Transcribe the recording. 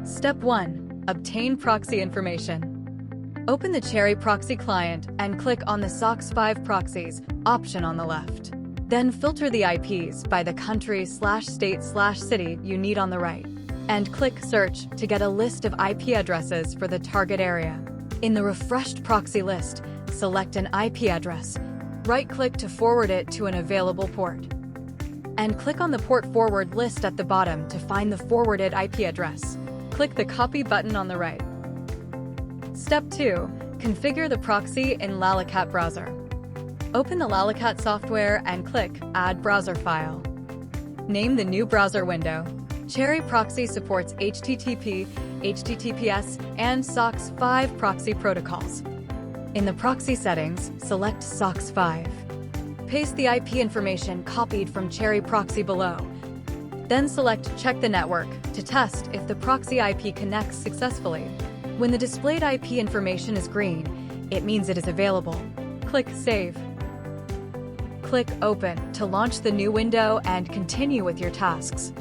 Step 1. Obtain proxy information. Open the CherryProxy client and click on the SOCKS 5 proxies option on the left. Then filter the IPs by the country/state/city you need on the right, and click Search to get a list of IP addresses for the target area. In the refreshed proxy list, select an IP address, right-click to forward it to an available port, and click on the port forward list at the bottom to find the forwarded IP address. Click the Copy button on the right. Step 2. Configure the proxy in Lalicat browser. Open the Lalicat software and click Add Browser File. Name the new browser window. CherryProxy supports HTTP, HTTPS, and SOCKS 5 proxy protocols. In the proxy settings, select SOCKS 5. Paste the IP information copied from CherryProxy below. Then select Check the network to test if the proxy IP connects successfully. When the displayed IP information is green, it means it is available. Click Save. Click Open to launch the new window and continue with your tasks.